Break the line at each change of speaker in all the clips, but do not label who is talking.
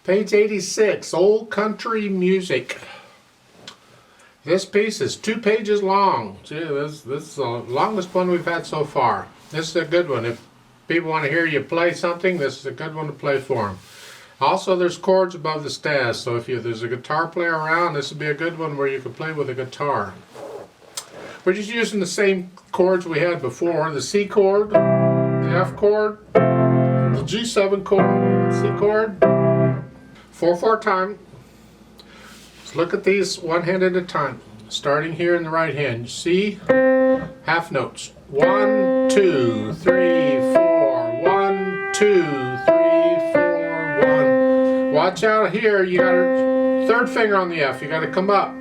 Page 86, Old Country Music. This piece is 2 pages long. Gee, this is the longest one we've had so far. This is a good one. If people want to hear you play something, this is a good one to play for them. Also, there's chords above the staff, so if there's a guitar player around, this would be a good one where you can play with a guitar. We're just using the same chords we had before. The C chord, the F chord, the G7 chord, C chord. 4/4 time. Let's look at these one hand at a time. Starting here in the right hand. C, half notes. 1, 2, 3, 4. 1, 2, 3, 4, 1. Watch out here. You got a third finger on the F. You got to come up.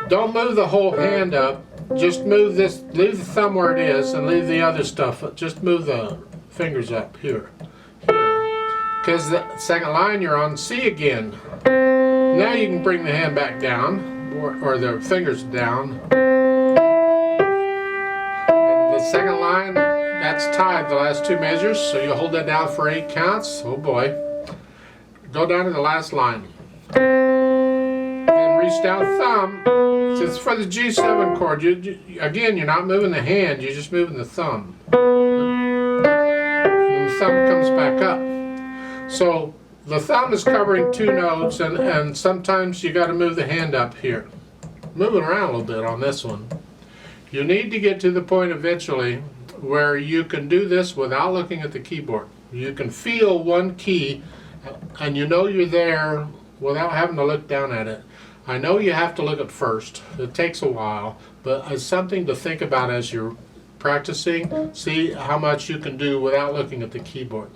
Don't move the whole hand up. Just move this. Leave the thumb where it is and leave the other stuff. Just move the fingers up here. Because the second line you're on C again. Now you can bring the hand back down, or the fingers down. And the second line, that's tied, the last 2 measures, so you'll hold that down for 8 counts. Oh boy. Go down to the last line. Then reach down thumb. It's for the G7 chord. Again, you're not moving the hand, you're just moving the thumb. And the thumb comes back up. So the thumb is covering 2 notes, and sometimes you got to move the hand up here. Moving around a little bit on this one. You need to get to the point eventually where you can do this without looking at the keyboard. You can feel one key, and you know you're there without having to look down at it. I know you have to look at first. It takes a while, but it's something to think about as you're practicing. See how much you can do without looking at the keyboard.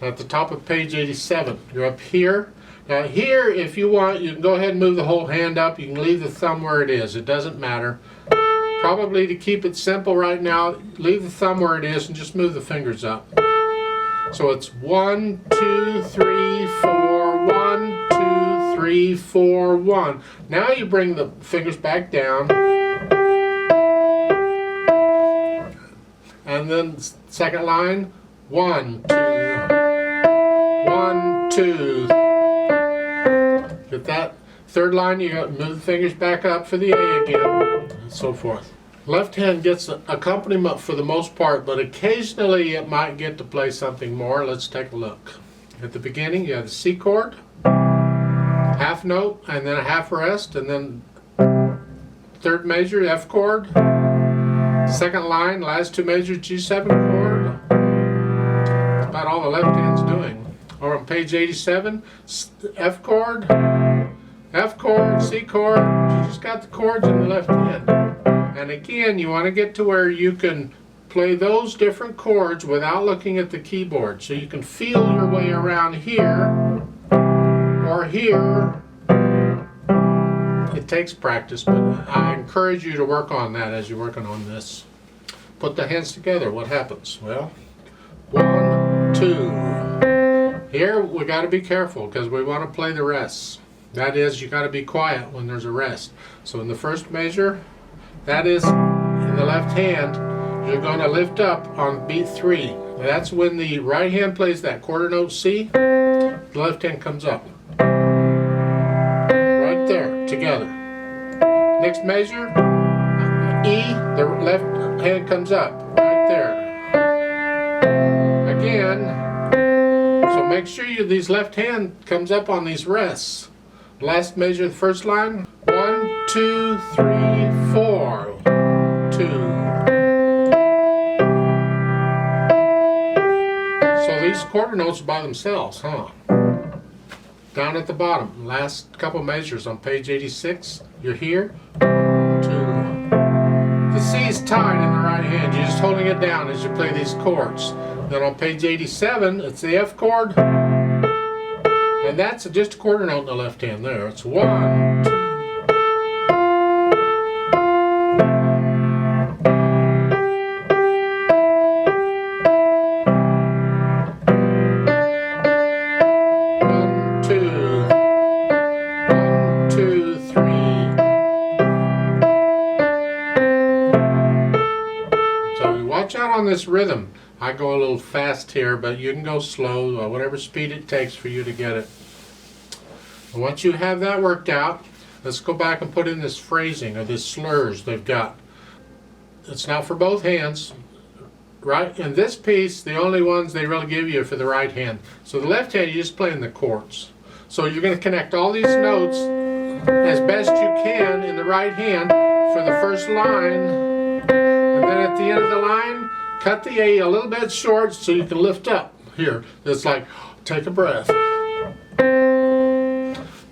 At the top of page 87, you're up here. Now here, if you want, you can go ahead and move the whole hand up. You can leave the thumb where it is. It doesn't matter. Probably to keep it simple right now, leave the thumb where it is and just move the fingers up. So it's 1, 2, 3, 4, 1, 2, 3, 4, 1. Now you bring the fingers back down. And then second line, 1, 2, 1, 2. Get that? Third line, you move the fingers back up for the A again, and so forth. Left hand gets accompaniment for the most part, but occasionally it might get to play something more. Let's take a look. At the beginning, you have the C chord, half note, and then a half rest, and then third measure, F chord. Second line, last 2 measures, G7 chord. That's about all the left hand's doing. Or on page 87, F chord, C chord. You just got the chords in the left hand. And again, you want to get to where you can play those different chords without looking at the keyboard. So you can feel your way around here or here. It takes practice, but I encourage you to work on that as you're working on this. Put the hands together. What happens? Well, 1, 2. Here we got to be careful because we want to play the rests. That is, you got to be quiet when there's a rest. So in the first measure, that is in the left hand, you're going to lift up on beat 3. That's when the right hand plays that quarter note C, the left hand comes up. Right there, together. Next measure, E, the left hand comes up. Right there. Again, so make sure these left hand comes up on these rests. Last measure, the first line. 1, 2, 3, 4. 2. So these quarter notes are by themselves, huh? Down at the bottom, last couple measures on page 86. You're here. 2. The C is tied in the right hand. You're just holding it down as you play these chords. Then on page 87, it's the F chord. And that's just a quarter note in the left hand there. It's 1, 2. Watch out on this rhythm. I go a little fast here, but you can go slow, whatever speed it takes for you to get it. And once you have that worked out, let's go back and put in this phrasing, or this slurs they've got. It's now for both hands, right? In this piece, the only ones they really give you are for the right hand. So the left hand, you just play in the chords. So you're going to connect all these notes as best you can in the right hand for the first line. And then at the end of the line, cut the A a little bit short so you can lift up. Here, it's like, take a breath.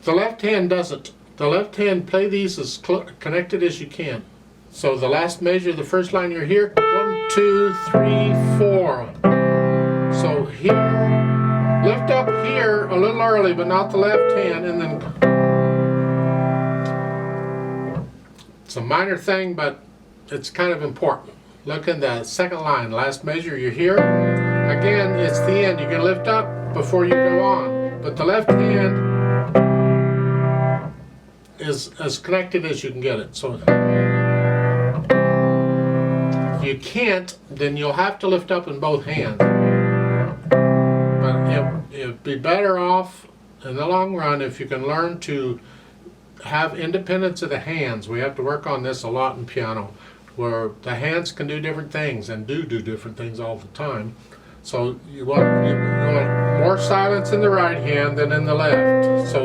The left hand doesn't. The left hand, play these as connected as you can. So the last measure, the first line, you're here. 1, 2, 3, 4. So here, lift up here a little early, but not the left hand, and then it's a minor thing, but it's kind of important. Look in the second line, last measure, you're here. Again, it's the end. You can lift up before you go on, but the left hand is as connected as you can get it. So if you can't, then you'll have to lift up in both hands. But it'd be better off in the long run if you can learn to have independence of the hands. We have to work on this a lot in piano, where the hands can do different things and do different things all the time. So you want more silence in the right hand than in the left. So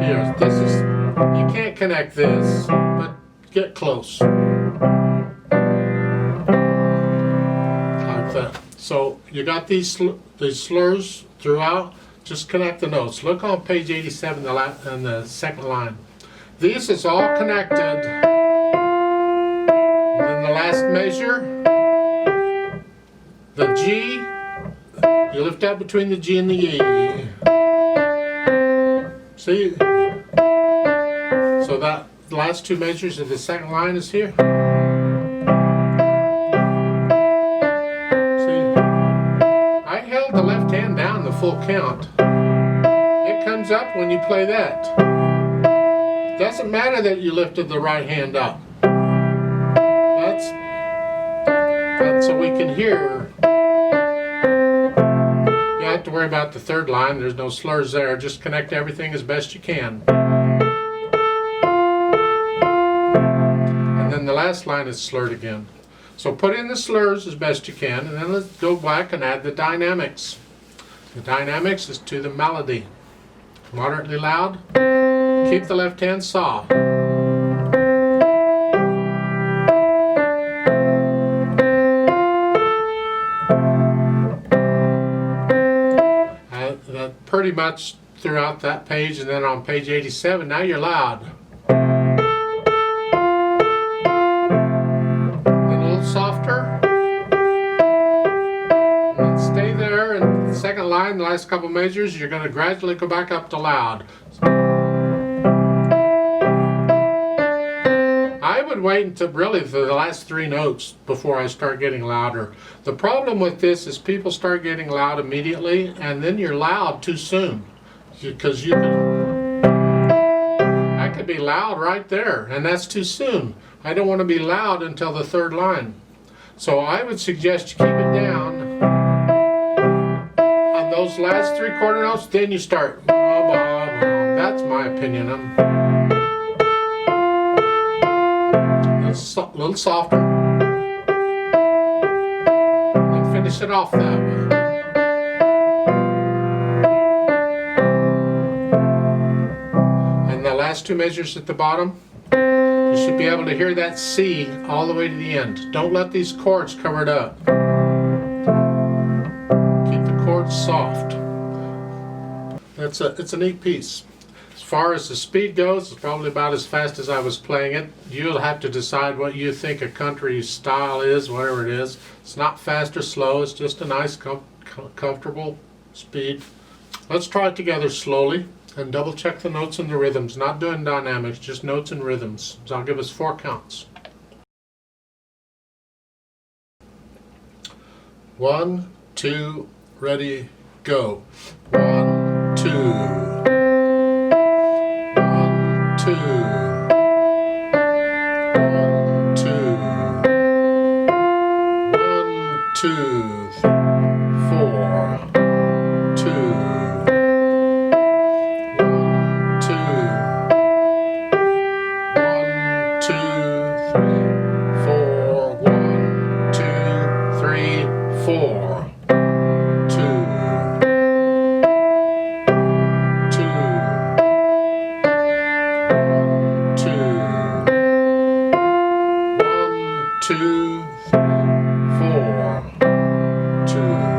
here, this is, you can't connect this, but get close. Like that. So you got these slurs throughout. Just connect the notes. Look on page 87 in the second line. This is all connected. And then the last measure, the G, you lift up between the G and the E. See? So that the last two measures of the second line is here. See? I held the left hand down the full count. It comes up when you play that. Doesn't matter that you lifted the right hand up. That's so we can hear. You don't have to worry about the third line. There's no slurs there. Just connect everything as best you can. And then the last line is slurred again. So put in the slurs as best you can, and then let's go back and add the dynamics. The dynamics is to the melody. Moderately loud. Keep the left hand soft. Pretty much throughout that page, and then on page 87, now you're loud. And a little softer. And then stay there, and the second line, the last couple measures, you're going to gradually go back up to loud. I would wait until really for the last three notes before I start getting louder. The problem with this is people start getting loud immediately, and then you're loud too soon. Because I could be loud right there, and that's too soon. I don't want to be loud until the third line. So I would suggest you keep it down on those last three quarter notes, then you start. That's my opinion. A little softer, and finish it off that way. And the last two measures at the bottom, you should be able to hear that C all the way to the end. Don't let these chords cover it up. Keep the chords soft. It's a neat piece. As far as the speed goes, it's probably about as fast as I was playing it. You'll have to decide what you think a country style is, whatever it is. It's not fast or slow, it's just a nice, comfortable speed. Let's try it together slowly and double check the notes and the rhythms. Not doing dynamics, just notes and rhythms. So I'll give us 4 counts. 1, 2, ready, go. 1, 2. 1, 2. 1, 2. 1, 4, 2, 2, 2, 1, 2, 4, 2.